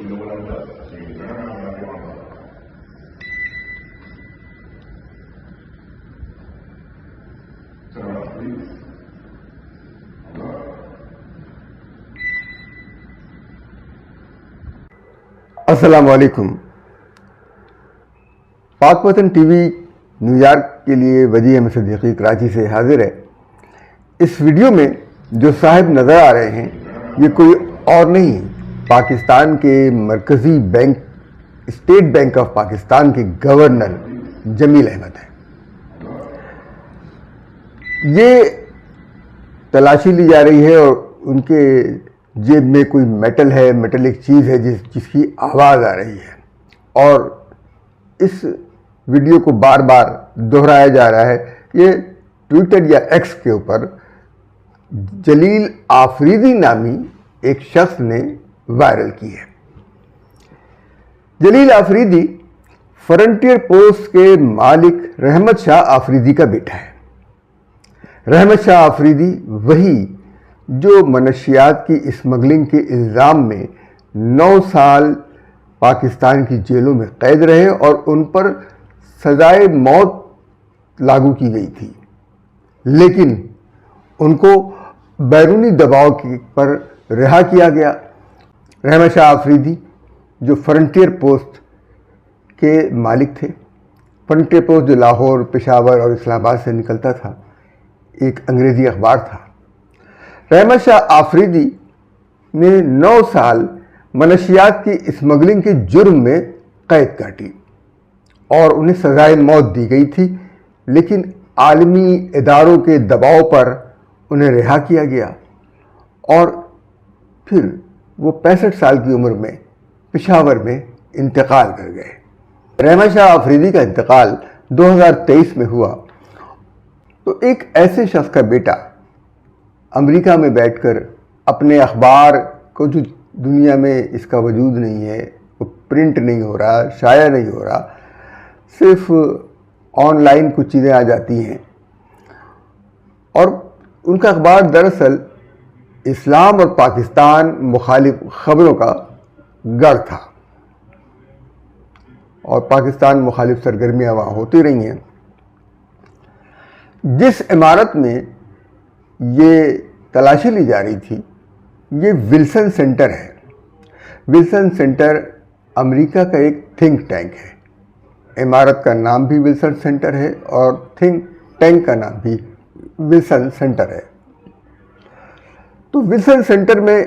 السلام علیکم. پاک وطن ٹی وی نیو یارک کے لیے وجیح احمد صدیقی کراچی سے حاضر ہے. اس ویڈیو میں جو صاحب نظر آ رہے ہیں یہ کوئی اور نہیں، پاکستان کے مرکزی bank state bank of Pakistan کے گورنر جمیل احمد ہیں. یہ تلاشی لی جا رہی ہے اور ان کے جیب میں کوئی میٹل ہے، میٹلک چیز ہے جس کی آواز آ رہی ہے، اور اس ویڈیو کو بار بار دہرایا جا رہا ہے. یہ ٹویٹر یا ایکس کے اوپر جلیل آفریدی نامی ایک شخص نے وائرل کی ہے. جلیل آفریدی فرنٹیئر پوسٹ کے مالک رحمت شاہ آفریدی کا بیٹا ہے. رحمت شاہ آفریدی وہی جو منشیات کی اسمگلنگ کے الزام میں 9 سال پاکستان کی جیلوں میں قید رہے اور ان پر سزائے موت لاگو کی گئی تھی، لیکن ان کو بیرونی دباؤ پر رہا کیا گیا. رحمت شاہ آفریدی جو فرنٹیئر پوسٹ کے مالک تھے، فرنٹیئر پوسٹ جو لاہور، پشاور اور اسلام آباد سے نکلتا تھا، ایک انگریزی اخبار تھا. رحمت شاہ آفریدی نے 9 سال منشیات کی اسمگلنگ کے جرم میں قید کاٹی اور انہیں سزائے موت دی گئی تھی، لیکن عالمی اداروں کے دباؤ پر انہیں رہا کیا گیا اور پھر وہ 65 سال کی عمر میں پشاور میں انتقال کر گئے. رحمت شاہ آفریدی کا انتقال 2023 میں ہوا تو ایک ایسے شخص کا بیٹا امریکہ میں بیٹھ کر اپنے اخبار کو، جو دنیا میں اس کا وجود نہیں ہے، وہ پرنٹ نہیں ہو رہا، شائع نہیں ہو رہا، صرف آن لائن کچھ چیزیں آ جاتی ہیں، اور ان کا اخبار دراصل اسلام اور پاکستان مخالف خبروں کا گڑھ تھا اور پاکستان مخالف سرگرمیاں وہاں ہوتی رہی ہیں. جس عمارت میں یہ تلاشی لی جا رہی تھی یہ ولسن سینٹر ہے. ولسن سینٹر امریکہ کا ایک تھنک ٹینک ہے. عمارت کا نام بھی ولسن سینٹر ہے اور تھنک ٹینک کا نام بھی ولسن سینٹر ہے. تو ولسن سینٹر میں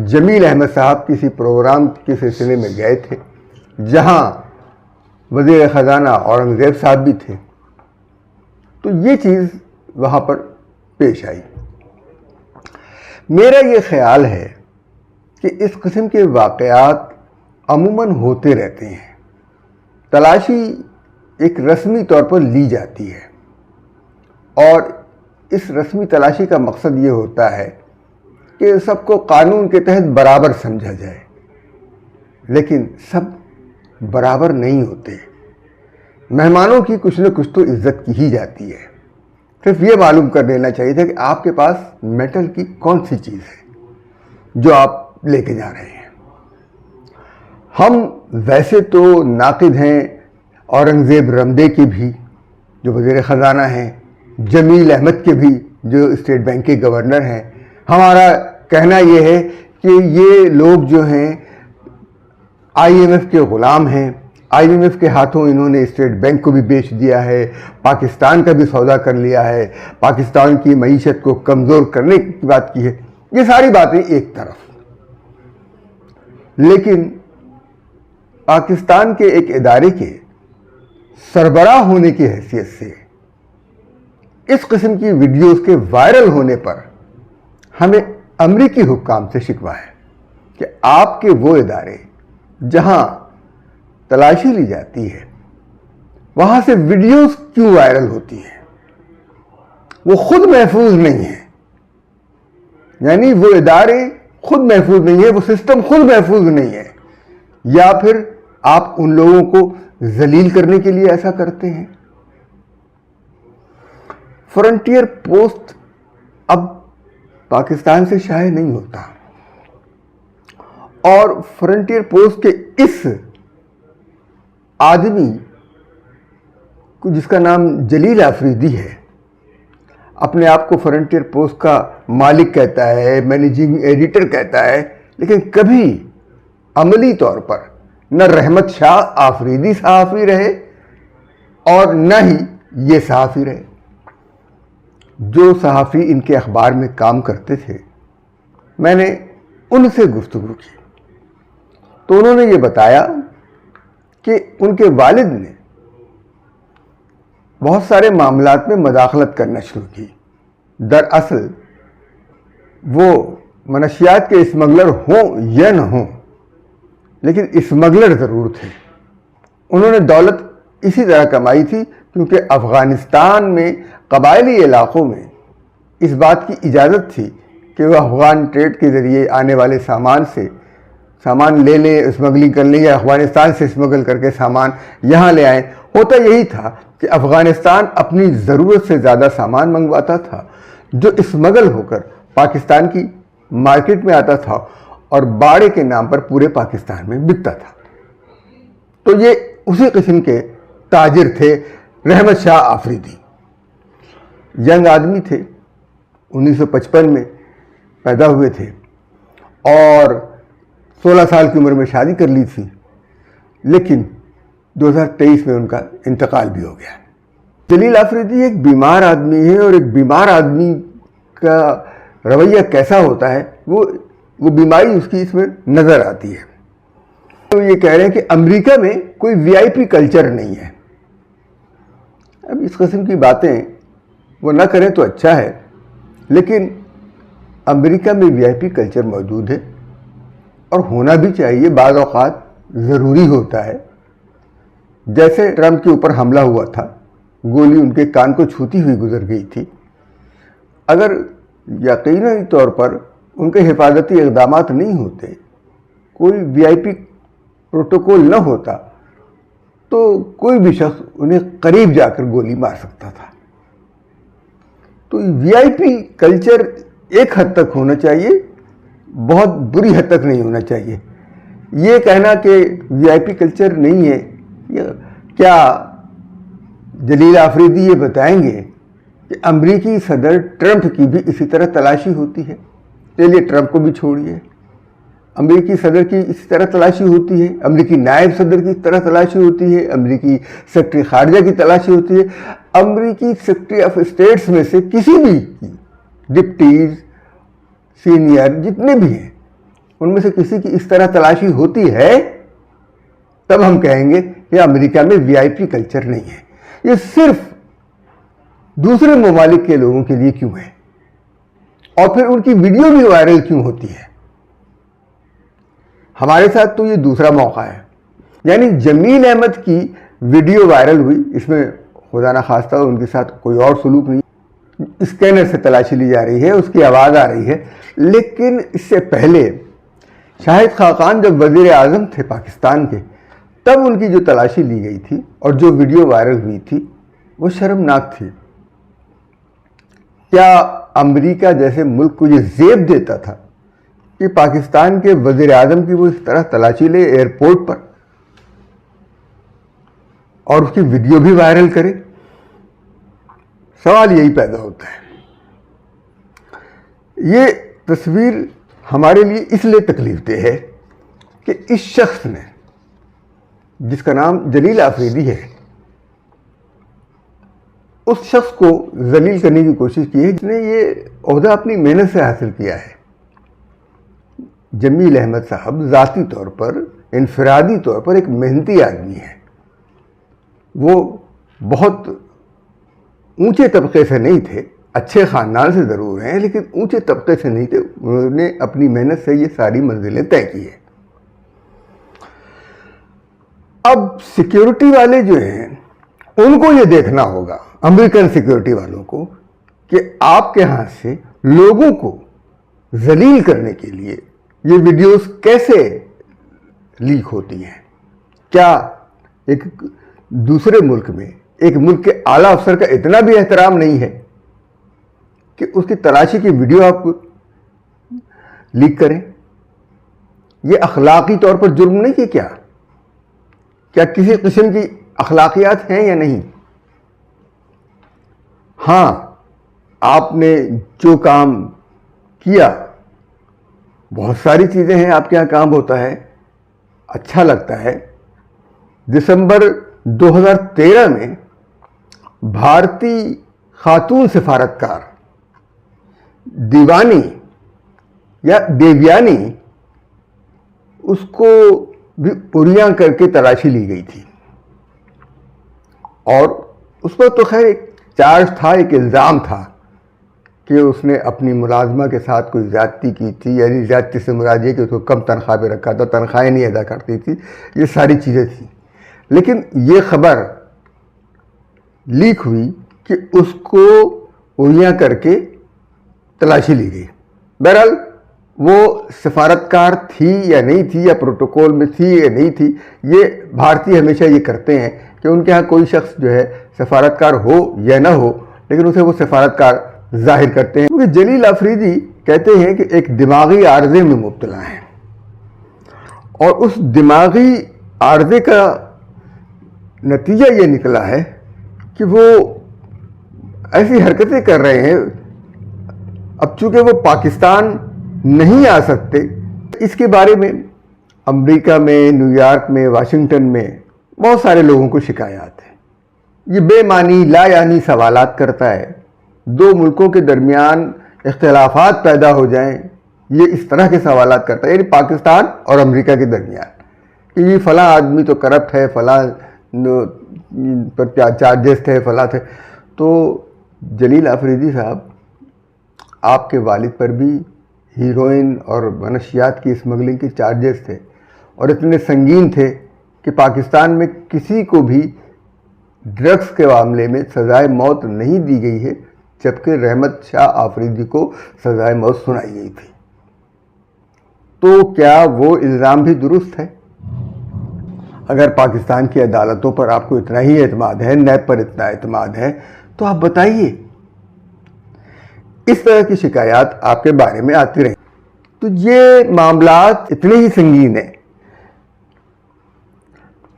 جمیل احمد صاحب کسی پروگرام کے سلسلے میں گئے تھے جہاں وزیر خزانہ اورنگزیب صاحب بھی تھے. تو یہ چیز وہاں پر پیش آئی. میرا یہ خیال ہے کہ اس قسم کے واقعات عموماً ہوتے رہتے ہیں. تلاشی ایک رسمی طور پر لی جاتی ہے اور اس رسمی تلاشی کا مقصد یہ ہوتا ہے کہ سب کو قانون کے تحت برابر سمجھا جائے، لیکن سب برابر نہیں ہوتے. مہمانوں کی کچھ نہ کچھ تو عزت کی ہی جاتی ہے. صرف یہ معلوم کر لینا چاہیے تھا کہ آپ کے پاس میٹل کی کون سی چیز ہے جو آپ لے کے جا رہے ہیں. ہم ویسے تو ناقد ہیں اورنگزیب رمدے کے بھی جو وزیر خزانہ ہیں، جمیل احمد کے بھی جو اسٹیٹ بینک کے گورنر ہیں. ہمارا کہنا یہ ہے کہ یہ لوگ جو ہیں آئی ایم ایف کے غلام ہیں. آئی ایم ایف کے ہاتھوں انہوں نے اسٹیٹ بینک کو بھی بیچ دیا ہے، پاکستان کا بھی سودا کر لیا ہے، پاکستان کی معیشت کو کمزور کرنے کی بات کی ہے. یہ ساری باتیں ایک طرف، لیکن پاکستان کے ایک ادارے کے سربراہ ہونے کی حیثیت سے اس قسم کی ویڈیوز کے وائرل ہونے پر ہمیں امریکی حکام سے شکوہ ہے کہ آپ کے وہ ادارے جہاں تلاشی لی جاتی ہے وہاں سے ویڈیوز کیوں وائرل ہوتی ہیں؟ وہ خود محفوظ نہیں ہیں، یعنی وہ ادارے خود محفوظ نہیں ہے، وہ سسٹم خود محفوظ نہیں ہے، یا پھر آپ ان لوگوں کو ذلیل کرنے کے لیے ایسا کرتے ہیں. فرنٹیئر پوسٹ اب پاکستان سے شائع نہیں ہوتا اور فرنٹیئر پوسٹ کے اس آدمی جس کا نام جلیل آفریدی ہے، اپنے آپ کو فرنٹیئر پوسٹ کا مالک کہتا ہے، مینیجنگ ایڈیٹر کہتا ہے، لیکن کبھی عملی طور پر نہ رحمت شاہ آفریدی صحافی رہے اور نہ ہی یہ صحافی رہے۔ جو صحافی ان کے اخبار میں کام کرتے تھے، میں نے ان سے گفتگو کی تو انہوں نے یہ بتایا کہ ان کے والد نے بہت سارے معاملات میں مداخلت کرنا شروع کی۔ دراصل وہ منشیات کے اسمگلر ہوں یا نہ ہوں، لیکن اسمگلر ضرور تھے۔ انہوں نے دولت اسی طرح کمائی تھی کیونکہ افغانستان میں قبائلی علاقوں میں اس بات کی اجازت تھی کہ وہ افغان ٹریڈ کے ذریعے آنے والے سامان لے لیں، اسمگلنگ کر لیں، یا افغانستان سے اسمگل کر کے سامان یہاں لے آئیں۔ ہوتا یہی تھا کہ افغانستان اپنی ضرورت سے زیادہ سامان منگواتا تھا جو اسمگل ہو کر پاکستان کی مارکیٹ میں آتا تھا اور باڑے کے نام پر پورے پاکستان میں بکتا تھا۔ تو یہ اسی قسم کے تاجر تھے رحمت شاہ آفریدی۔ ینگ آدمی تھے، 1955 میں پیدا ہوئے تھے اور 16 سال کی عمر میں شادی کر لی تھی، لیکن 2023 میں ان کا انتقال بھی ہو گیا۔ جلیل آفریدی ایک بیمار آدمی ہے، اور ایک بیمار آدمی کا رویہ کیسا ہوتا ہے وہ بیماری اس کی اس میں نظر آتی ہے۔ تو یہ کہہ رہے ہیں کہ امریکہ میں کوئی وی آئی پی کلچر نہیں ہے۔ اب اس قسم کی باتیں وہ نہ کریں تو اچھا ہے، لیکن امریکہ میں وی آئی پی کلچر موجود ہے اور ہونا بھی چاہیے، بعض اوقات ضروری ہوتا ہے۔ جیسے ٹرمپ کے اوپر حملہ ہوا تھا، گولی ان کے کان کو چھوتی ہوئی گزر گئی تھی۔ اگر یقینی طور پر ان کے حفاظتی اقدامات نہیں ہوتے، کوئی وی آئی پی پروٹوکول نہ ہوتا، تو کوئی بھی شخص انہیں قریب جا کر گولی مار سکتا تھا۔ تو وی آئی پی کلچر ایک حد تک ہونا چاہیے، بہت بری حد تک نہیں ہونا چاہیے۔ یہ کہنا کہ وی آئی پی کلچر نہیں ہے، کیا جلیل آفریدی یہ بتائیں گے کہ امریکی صدر ٹرمپ کی بھی اسی طرح تلاشی ہوتی ہے؟ چلیے ٹرمپ کو بھی چھوڑیے، امریکی صدر کی اسی طرح تلاشی ہوتی ہے، امریکی نائب صدر کی طرح تلاشی ہوتی ہے، امریکی سیکرٹری خارجہ کی تلاشی ہوتی ہے، امریکی سیکرٹری آف اسٹیٹس میں سے کسی بھی ڈپٹیز، سینئر جتنے بھی ہیں، ان میں سے کسی کی اس طرح تلاشی ہوتی ہے، تب ہم کہیں گے کہ امریکہ میں وی آئی پی کلچر نہیں ہے۔ یہ صرف دوسرے ممالک کے لوگوں کے لیے کیوں ہے؟ اور پھر ان کی ویڈیو بھی وائرل کیوں ہوتی ہے؟ ہمارے ساتھ تو یہ دوسرا موقع ہے۔ یعنی جمیل احمد کی ویڈیو وائرل ہوئی، اس میں خدا نخواستہ ان کے ساتھ کوئی اور سلوک نہیں، اسکینر سے تلاشی لی جا رہی ہے، اس کی آواز آ رہی ہے، لیکن اس سے پہلے شاہد خاقان جب وزیر اعظم تھے پاکستان کے، تب ان کی جو تلاشی لی گئی تھی اور جو ویڈیو وائرل ہوئی تھی وہ شرمناک تھی۔ کیا امریکہ جیسے ملک کو یہ زیب دیتا تھا کہ پاکستان کے وزیر اعظم کی وہ اس طرح تلاشی لے ایئرپورٹ پر اور اس کی ویڈیو بھی وائرل کرے؟ سوال یہی پیدا ہوتا ہے۔ یہ تصویر ہمارے لیے اس لیے تکلیف دہ ہے کہ اس شخص نے، جس کا نام جلیل آفریدی ہے، اس شخص کو ذلیل کرنے کی کوشش کی ہے جس نے یہ عہدہ اپنی محنت سے حاصل کیا ہے۔ جمیل احمد صاحب ذاتی طور پر، انفرادی طور پر ایک محنتی آدمی ہے۔ وہ بہت اونچے طبقے سے نہیں تھے، اچھے خاندان سے ضرور ہیں، لیکن اونچے طبقے سے نہیں تھے۔ انہوں نے اپنی محنت سے یہ ساری منزلیں طے کی ہیں۔ اب سیکیورٹی والے جو ہیں، ان کو یہ دیکھنا ہوگا، امریکن سیکیورٹی والوں کو، کہ آپ کے ہاتھ سے لوگوں کو ذلیل کرنے کے لیے یہ ویڈیوز کیسے لیک ہوتی ہیں۔ کیا ایک دوسرے ملک میں ایک ملک کے اعلیٰ افسر کا اتنا بھی احترام نہیں ہے کہ اس کی تلاشی کی ویڈیو آپ لیک کریں؟ یہ اخلاقی طور پر جرم نہیں کہ کیا کسی قسم کی اخلاقیات ہیں یا نہیں؟ ہاں، آپ نے جو کام کیا، بہت ساری چیزیں ہیں آپ کے یہاں کام ہوتا ہے، اچھا لگتا ہے۔ دسمبر 2013 میں بھارتی خاتون سفارتکار دیوانی یا دیویانی، اس کو بھی اریاں کر کے تلاشی لی گئی تھی، اور اس پر تو خیر ایک چارج تھا، ایک الزام تھا کہ اس نے اپنی ملازمہ کے ساتھ کوئی زیادتی کی تھی، یعنی زیادتی سے مراد یہ کہ اس کو کم تنخواہ پہ رکھا تھا، تنخواہیں نہیں ادا کرتی تھی، یہ ساری چیزیں تھیں۔ لیکن یہ خبر لیک ہوئی کہ اس کو اریاں کر کے تلاشی لی گئی۔ بہرحال وہ سفارتکار تھی یا نہیں تھی، یا پروٹوکول میں تھی یا نہیں تھی، یہ بھارتی ہمیشہ یہ کرتے ہیں کہ ان کے ہاں کوئی شخص جو ہے سفارتکار ہو یا نہ ہو، لیکن اسے وہ سفارتکار ظاہر کرتے ہیں، کیونکہ جلیل آفریدی کہتے ہیں کہ ایک دماغی عارضے میں مبتلا ہیں، اور اس دماغی عارضے کا نتیجہ یہ نکلا ہے کہ وہ ایسی حرکتیں کر رہے ہیں۔ اب چونکہ وہ پاکستان نہیں آ سکتے، اس کے بارے میں امریکہ میں، نیو یارک میں، واشنگٹن میں بہت سارے لوگوں کو شکایات ہیں۔ یہ بے معنی لا یعنی سوالات کرتا ہے، دو ملکوں کے درمیان اختلافات پیدا ہو جائیں، یہ اس طرح کے سوالات کرتا ہے، یعنی پاکستان اور امریکہ کے درمیان، کہ یہ فلاں آدمی تو کرپٹ ہے، فلاں پر چارجز تھے، فلاں تھے۔ تو جلیل آفریدی صاحب، آپ کے والد پر بھی ہیروئن اور منشیات کی اسمگلنگ کے چارجز تھے، اور اتنے سنگین تھے کہ پاکستان میں کسی کو بھی ڈرگس کے معاملے میں سزائے موت نہیں دی گئی ہے، جبکہ رحمت شاہ آفریدی کو سزائے موت سنائی گئی تھی۔ تو کیا وہ الزام بھی درست ہے؟ اگر پاکستان کی عدالتوں پر آپ کو اتنا ہی اعتماد ہے، نیب پر اتنا اعتماد ہے، تو آپ بتائیے۔ اس طرح کی شکایات آپ کے بارے میں آتی رہیں۔ تو یہ معاملات اتنے ہی سنگین ہیں۔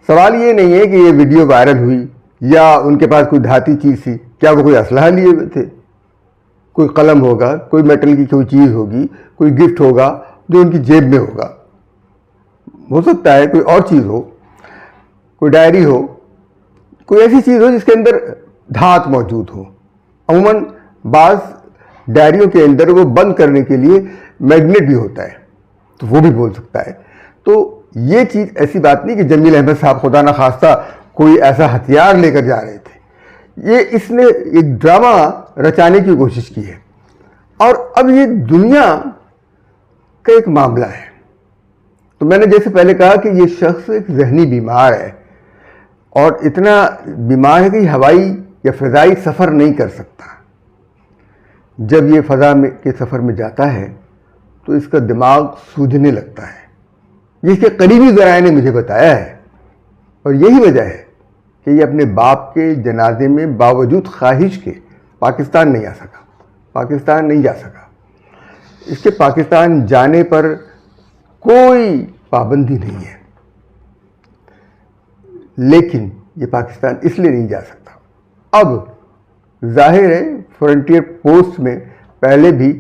سوال یہ نہیں ہے کہ یہ ویڈیو وائرل ہوئی یا ان کے پاس کوئی دھاتی چیز تھی، کیا وہ کوئی اسلحہ لیے ہوئے تھے؟ کوئی قلم ہوگا، کوئی میٹل کی کوئی چیز ہوگی، کوئی گفٹ ہوگا جو ان کی جیب میں ہوگا، ہو سکتا ہے کوئی اور چیز ہو، کوئی ڈائری ہو، کوئی ایسی چیز ہو جس کے اندر دھات موجود ہو۔ عموماً بعض ڈائریوں کے اندر وہ بند کرنے کے لیے میگنیٹ بھی ہوتا ہے، تو وہ بھی بول سکتا ہے۔ تو یہ چیز ایسی بات نہیں کہ جمیل احمد صاحب خدا نخواستہ کوئی ایسا ہتھیار لے کر جا رہے تھے، یہ اس نے ایک ڈرامہ رچانے کی کوشش کی ہے، اور اب یہ دنیا کا ایک معاملہ ہے۔ تو میں نے جیسے پہلے کہا کہ یہ شخص ایک ذہنی بیمار ہے، اور اتنا بیمار ہے کہ ہوائی یا فضائی سفر نہیں کر سکتا۔ جب یہ فضا کے سفر میں جاتا ہے تو اس کا دماغ سوجنے لگتا ہے، یہ اس کے قریبی ذرائع نے مجھے بتایا ہے، اور یہی وجہ ہے کہ یہ اپنے باپ کے جنازے میں باوجود خواہش کے پاکستان نہیں جا سکا۔ اس کے پاکستان جانے پر کوئی پابندی نہیں ہے، لیکن یہ پاکستان اس لیے نہیں جا سکتا۔ اب ظاہر ہے فرنٹیئر پوسٹ میں پہلے بھی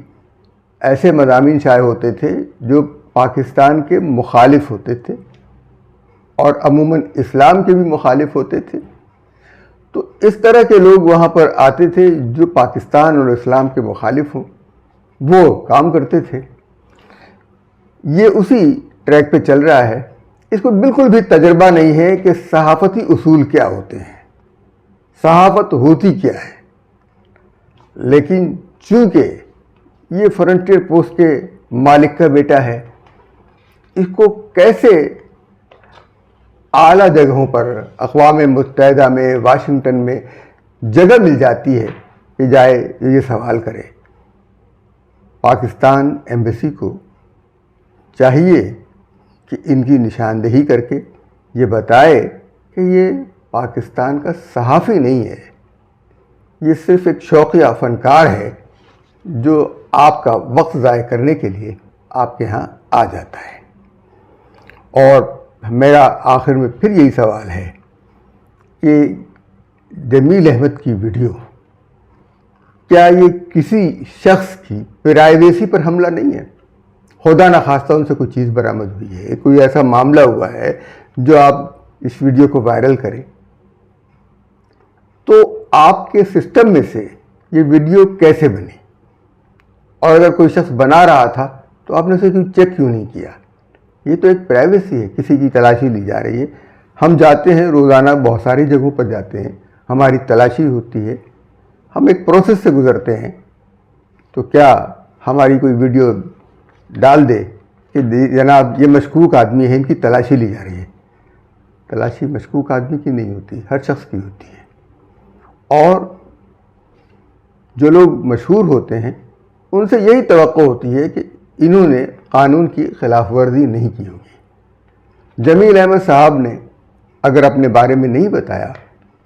ایسے مضامین شائع ہوتے تھے جو پاکستان کے مخالف ہوتے تھے، اور عموماً اسلام کے بھی مخالف ہوتے تھے۔ تو اس طرح کے لوگ وہاں پر آتے تھے جو پاکستان اور اسلام کے مخالف ہوں، وہ کام کرتے تھے۔ یہ اسی ٹریک پہ چل رہا ہے۔ اس کو بالکل بھی تجربہ نہیں ہے کہ صحافتی اصول کیا ہوتے ہیں، صحافت ہوتی کیا ہے، لیکن چونکہ یہ فرنٹیئر پوسٹ کے مالک کا بیٹا ہے، اس کو کیسے اعلیٰ جگہوں پر اقوام متحدہ میں، واشنگٹن میں جگہ مل جاتی ہے کہ جائے یہ سوال کرے۔ پاکستان ایمبیسی کو چاہیے کہ ان کی نشاندہی کر کے یہ بتائے کہ یہ پاکستان کا صحافی نہیں ہے، یہ صرف ایک شوقیہ فنکار ہے جو آپ کا وقت ضائع کرنے کے لیے آپ کے ہاں آ جاتا ہے۔ اور میرا آخر میں پھر یہی سوال ہے کہ جمیل احمد کی ویڈیو کیا یہ کسی شخص کی پرائیویسی پر حملہ نہیں ہے؟ خدا نخواستہ ان سے کوئی چیز برآمد ہوئی ہے، کوئی ایسا معاملہ ہوا ہے جو آپ اس ویڈیو کو وائرل کریں، تو آپ کے سسٹم میں سے یہ ویڈیو کیسے بنی؟ اور اگر کوئی شخص بنا رہا تھا تو آپ نے اسے کوئی چیک کیوں نہیں کیا؟ یہ تو ایک پرائیویسی ہے، کسی کی تلاشی لی جا رہی ہے۔ ہم جاتے ہیں روزانہ، بہت ساری جگہوں پر جاتے ہیں، ہماری تلاشی ہوتی ہے، ہم ایک پروسیس سے گزرتے ہیں، تو کیا ہماری کوئی ویڈیو ڈال دے کہ جناب یہ مشکوک آدمی ہے، ان کی تلاشی لی جا رہی ہے؟ تلاشی مشکوک آدمی کی نہیں ہوتی، ہر شخص کی ہوتی ہے۔ اور جو لوگ مشہور ہوتے ہیں ان سے یہی توقع ہوتی ہے کہ انہوں نے قانون کی خلاف ورزی نہیں کی ہوگی۔ جمیل احمد صاحب نے اگر اپنے بارے میں نہیں بتایا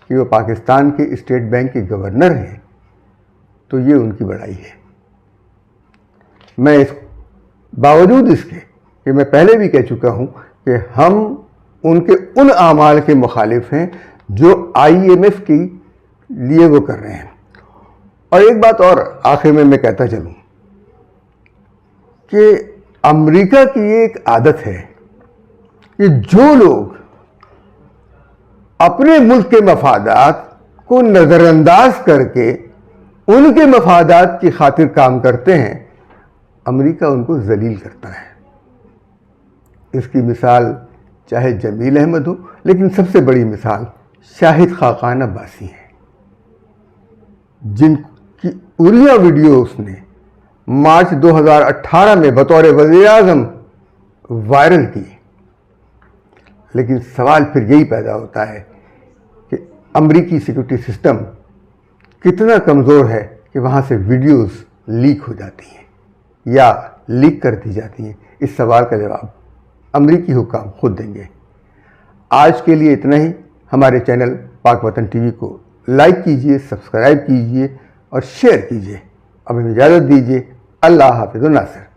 کہ وہ پاکستان کے اسٹیٹ بینک کے گورنر ہیں تو یہ ان کی بڑائی ہے۔ میں باوجود اس کے کہ میں پہلے بھی کہہ چکا ہوں کہ ہم ان کے ان اعمال کے مخالف ہیں جو IMF کے لیے وہ کر رہے ہیں۔ اور ایک بات اور آخر میں کہتا چلوں کہ امریکہ کی ایک عادت ہے کہ جو لوگ اپنے ملک کے مفادات کو نظر انداز کر کے ان کے مفادات کی خاطر کام کرتے ہیں، امریکہ ان کو ذلیل کرتا ہے۔ اس کی مثال چاہے جمیل احمد ہو، لیکن سب سے بڑی مثال شاہد خاقان عباسی ہیں، جن کی اڑیا ویڈیو اس نے مارچ 2018 میں بطور وزیر اعظم وائرل کی۔ لیکن سوال پھر یہی پیدا ہوتا ہے کہ امریکی سیکورٹی سسٹم کتنا کمزور ہے کہ وہاں سے ویڈیوز لیک ہو جاتی ہیں یا لیک کر دی جاتی ہیں۔ اس سوال کا جواب امریکی حکام خود دیں گے۔ آج کے لیے اتنا ہی۔ ہمارے چینل پاک وطن ٹی وی کو لائک کیجئے، سبسکرائب کیجئے اور شیئر کیجئے۔ اب ہمیں اجازت دیجئے۔ اللہ حافظ و ناصر۔